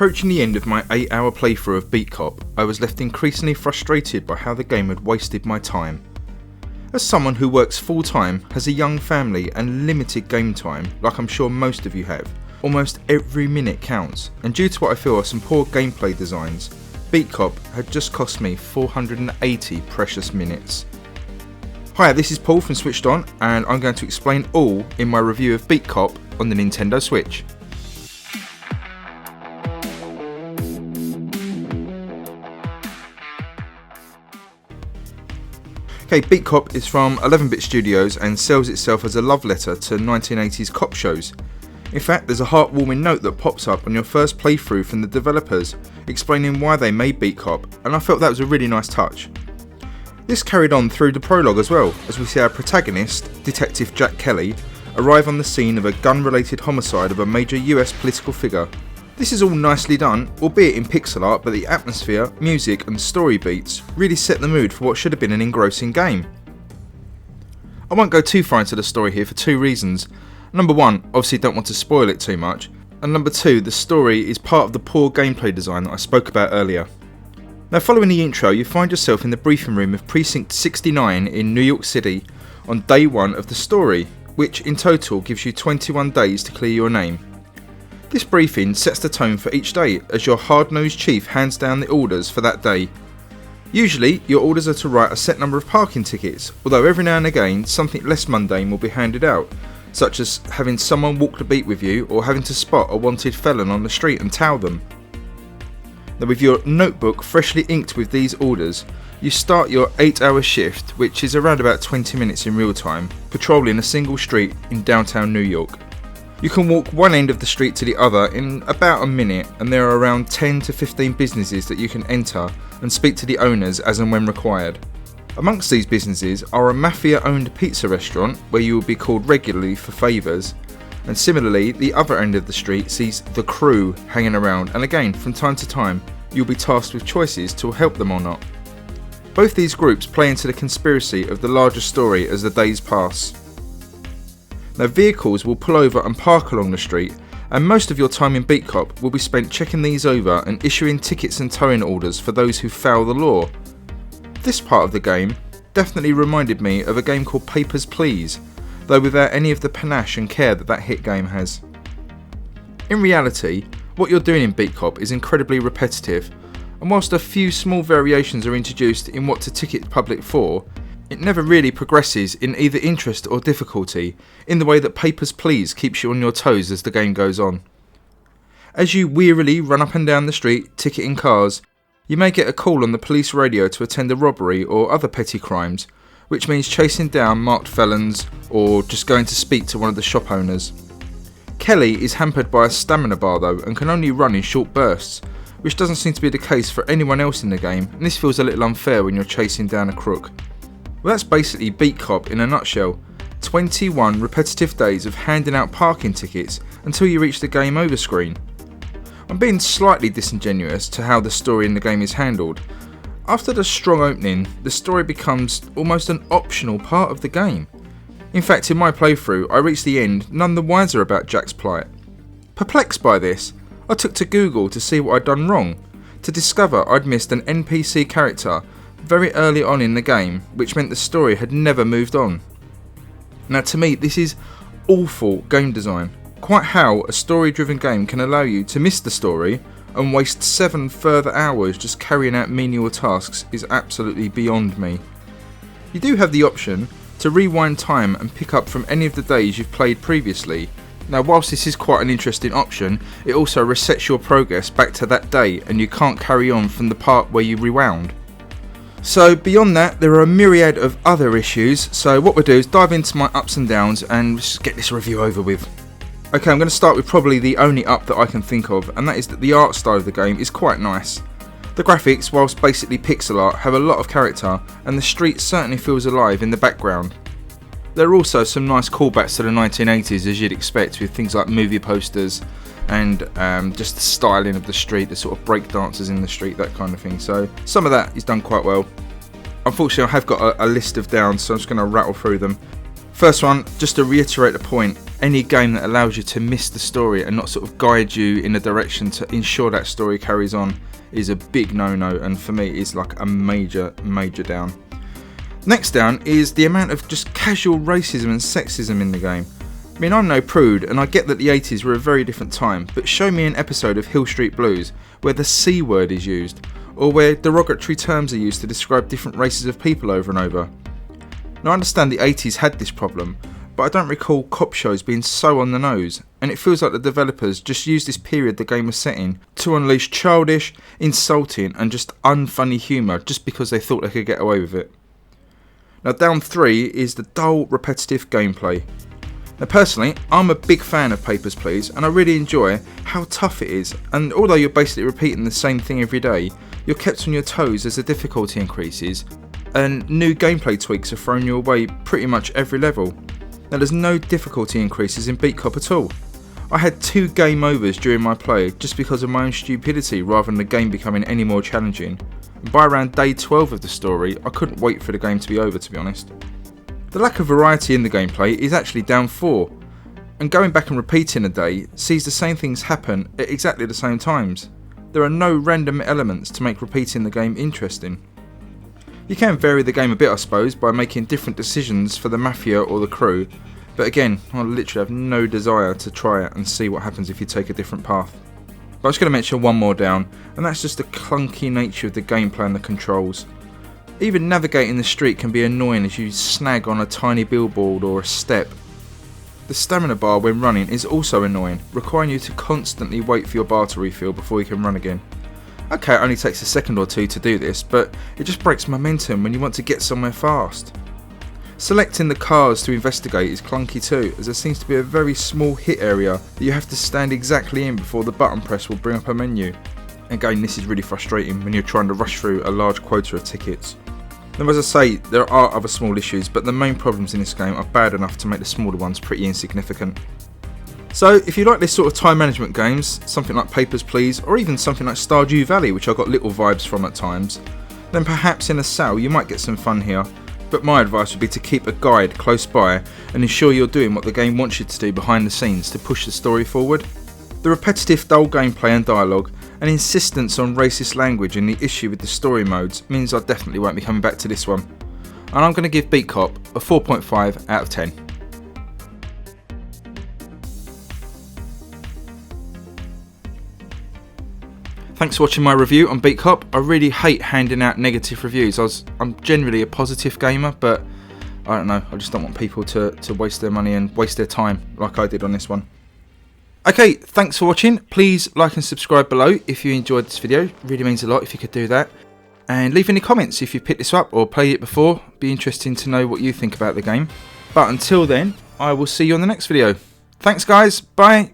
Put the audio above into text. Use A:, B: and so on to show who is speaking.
A: Approaching the end of my 8-hour playthrough of Beat Cop, I was left increasingly frustrated by how the game had wasted my time. As someone who works full time, has a young family and limited game time, like I'm sure most of you have, almost every minute counts, and due to what I feel are some poor gameplay designs, Beat Cop had just cost me 480 precious minutes. Hi, this is Paul from Switched On, and I'm going to explain all in my review of Beat Cop on the Nintendo Switch. Okay, Beat Cop is from 11-bit Studios and sells itself as a love letter to 1980s cop shows. In fact, there's a heartwarming note that pops up on your first playthrough from the developers explaining why they made Beat Cop, and I felt that was a really nice touch. This carried on through the prologue as well, as we see our protagonist, Detective Jack Kelly, arrive on the scene of a gun-related homicide of a major US political figure. This is all nicely done, albeit in pixel art, but the atmosphere, music and story beats really set the mood for what should have been an engrossing game. I won't go too far into the story here for two reasons. Number one, obviously don't want to spoil it too much, and number two, the story is part of the poor gameplay design that I spoke about earlier. Now, following the intro, you find yourself in the briefing room of Precinct 69 in New York City on day one of the story, which in total gives you 21 days to clear your name. This briefing sets the tone for each day as your hard-nosed chief hands down the orders for that day. Usually, your orders are to write a set number of parking tickets, although every now and again something less mundane will be handed out, such as having someone walk the beat with you or having to spot a wanted felon on the street and towel them. Now, with your notebook freshly inked with these orders, you start your 8-hour shift, which is around about 20 minutes in real time, patrolling a single street in downtown New York. You can walk one end of the street to the other in about a minute, and there are around 10 to 15 businesses that you can enter and speak to the owners as and when required. Amongst these businesses are a mafia-owned pizza restaurant where you will be called regularly for favours, and similarly the other end of the street sees the crew hanging around, and again from time to time you'll be tasked with choices to help them or not. Both these groups play into the conspiracy of the larger story as the days pass. Now, vehicles will pull over and park along the street, and most of your time in Beat Cop will be spent checking these over and issuing tickets and towing orders for those who foul the law. This part of the game definitely reminded me of a game called Papers, Please, though without any of the panache and care that hit game has. In reality, what you're doing in Beat Cop is incredibly repetitive, and whilst a few small variations are introduced in what to ticket the public for, it never really progresses in either interest or difficulty in the way that Papers, Please keeps you on your toes as the game goes on. As you wearily run up and down the street ticketing cars, you may get a call on the police radio to attend a robbery or other petty crimes, which means chasing down marked felons or just going to speak to one of the shop owners. Kelly is hampered by a stamina bar though and can only run in short bursts, which doesn't seem to be the case for anyone else in the game, and this feels a little unfair when you're chasing down a crook. Well, that's basically Beat Cop in a nutshell. 21 repetitive days of handing out parking tickets until you reach the game over screen. I'm being slightly disingenuous to how the story in the game is handled. After the strong opening, the story becomes almost an optional part of the game. In fact, in my playthrough, I reached the end none the wiser about Jack's plight. Perplexed by this, I took to Google to see what I'd done wrong, to discover I'd missed an NPC character very early on in the game, which meant the story had never moved on. Now, to me, this is awful game design. Quite how a story-driven game can allow you to miss the story and waste 7 further hours just carrying out menial tasks is absolutely beyond me. You do have the option to rewind time and pick up from any of the days you've played previously. Now, whilst this is quite an interesting option, it also resets your progress back to that day and you can't carry on from the part where you rewound. So beyond that, there are a myriad of other issues, so what we'll do is dive into my ups and downs and just get this review over with. Okay, I'm going to start with probably the only up that I can think of, and that is that the art style of the game is quite nice. The graphics, whilst basically pixel art, have a lot of character, and the street certainly feels alive in the background. There are also some nice callbacks to the 1980s, as you'd expect, with things like movie posters and just the styling of the street, the sort of break dancers in the street, that kind of thing. So some of that is done quite well. Unfortunately, I have got a list of downs, so I'm just going to rattle through them. First one, just to reiterate the point, any game that allows you to miss the story and not sort of guide you in a direction to ensure that story carries on is a big no-no, and for me is like a major down. Next down is the amount of just casual racism and sexism in the game. I mean, I'm no prude, and I get that the 80s were a very different time, but show me an episode of Hill Street Blues where the C word is used, or where derogatory terms are used to describe different races of people over and over. Now, I understand the 80s had this problem, but I don't recall cop shows being so on the nose, and it feels like the developers just used this period the game was set in to unleash childish, insulting and just unfunny humour just because they thought they could get away with it. Now, down 3 is the dull, repetitive gameplay. Now, personally, I'm a big fan of Papers, Please, and I really enjoy how tough it is, and although you're basically repeating the same thing every day, you're kept on your toes as the difficulty increases, and new gameplay tweaks are thrown your way pretty much every level. Now, there's no difficulty increases in Beat Cop at all. I had 2 game overs during my play just because of my own stupidity rather than the game becoming any more challenging. And by around day 12 of the story, I couldn't wait for the game to be over, to be honest. The lack of variety in the gameplay is actually down 4, and going back and repeating a day sees the same things happen at exactly the same times. There are no random elements to make repeating the game interesting. You can vary the game a bit, I suppose, by making different decisions for the mafia or the crew, but again, I literally have no desire to try it and see what happens if you take a different path. But I'm just going to mention one more down, and that's just the clunky nature of the gameplay and the controls. Even navigating the street can be annoying as you snag on a tiny billboard or a step. The stamina bar when running is also annoying, requiring you to constantly wait for your bar to refill before you can run again. Okay, it only takes a second or two to do this, but it just breaks momentum when you want to get somewhere fast. Selecting the cars to investigate is clunky too, as there seems to be a very small hit area that you have to stand exactly in before the button press will bring up a menu. Again, this is really frustrating when you're trying to rush through a large quota of tickets. Now, as I say, there are other small issues, but the main problems in this game are bad enough to make the smaller ones pretty insignificant. So, if you like this sort of time management games, something like Papers, Please, or even something like Stardew Valley, which I got little vibes from at times, then perhaps in a sale you might get some fun here, but my advice would be to keep a guide close by and ensure you're doing what the game wants you to do behind the scenes to push the story forward. The repetitive dull gameplay and dialogue, and insistence on racist language and the issue with the story modes means I definitely won't be coming back to this one. And I'm going to give Beat Cop a 4.5 out of 10. Thanks for watching my review on Beat Cop. I really hate handing out negative reviews. I'm generally a positive gamer, but I don't know, I just don't want people to waste their money and waste their time like I did on this one. Okay, thanks for watching. Please like and subscribe below if you enjoyed this video. It really means a lot if you could do that. And leave any comments if you picked this up or played it before. Be interesting to know what you think about the game. But until then, I will see you on the next video. Thanks guys, bye.